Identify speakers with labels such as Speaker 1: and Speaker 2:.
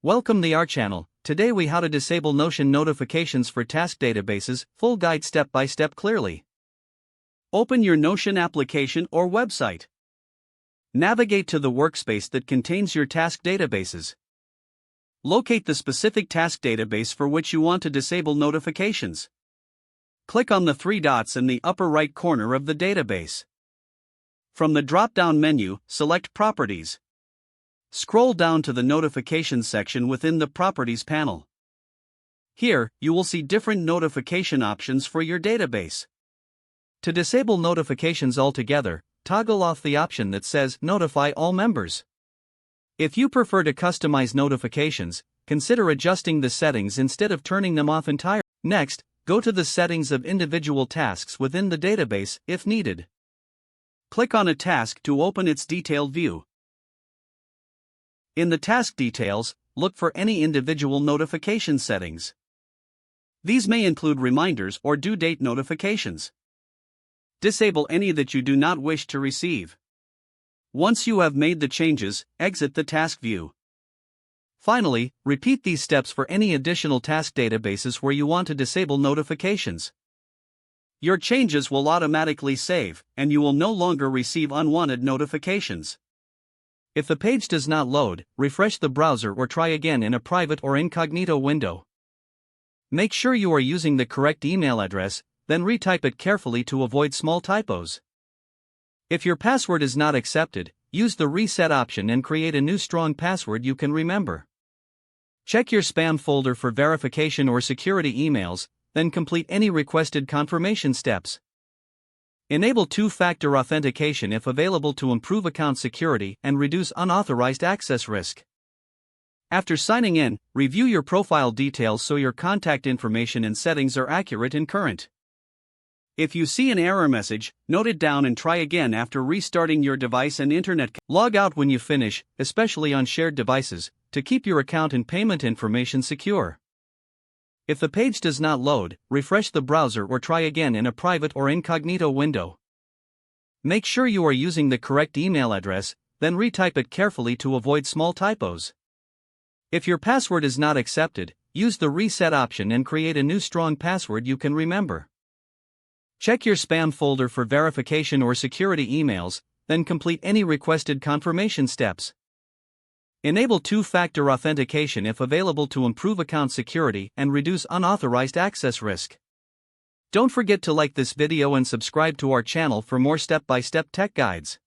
Speaker 1: Welcome to our channel. Today we how to disable Notion notifications for task databases, full guide step by step clearly. Open your Notion application or website. Navigate to the workspace that contains your task databases. Locate the specific task database for which you want to disable notifications. Click on the three dots in the upper right corner of the database. From the drop-down menu, select Properties. Scroll down to the Notifications section within the Properties panel. Here, you will see different notification options for your database. To disable notifications altogether, toggle off the option that says Notify All Members. If you prefer to customize notifications, consider adjusting the settings instead of turning them off entirely. Next, go to the settings of individual tasks within the database if needed. Click on a task to open its detailed view. In the task details, look for any individual notification settings. These may include reminders or due date notifications. Disable any that you do not wish to receive. Once you have made the changes, exit the task view. Finally, repeat these steps for any additional task databases where you want to disable notifications. Your changes will automatically save, and you will no longer receive unwanted notifications. If the page does not load, refresh the browser or try again in a private or incognito window. Make sure you are using the correct email address, then retype it carefully to avoid small typos. If your password is not accepted, use the reset option and create a new strong password you can remember. Check your spam folder for verification or security emails, then complete any requested confirmation steps. Enable two-factor authentication if available to improve account security and reduce unauthorized access risk. After signing in, review your profile details so your contact information and settings are accurate and current. If you see an error message, note it down and try again after restarting your device and internet. Log out when you finish, especially on shared devices, to keep your account and payment information secure. If the page does not load, refresh the browser or try again in a private or incognito window. Make sure you are using the correct email address, then retype it carefully to avoid small typos. If your password is not accepted, use the reset option and create a new strong password you can remember. Check your spam folder for verification or security emails, then complete any requested confirmation steps. Enable two-factor authentication if available to improve account security and reduce unauthorized access risk. Don't forget to like this video and subscribe to our channel for more step-by-step tech guides.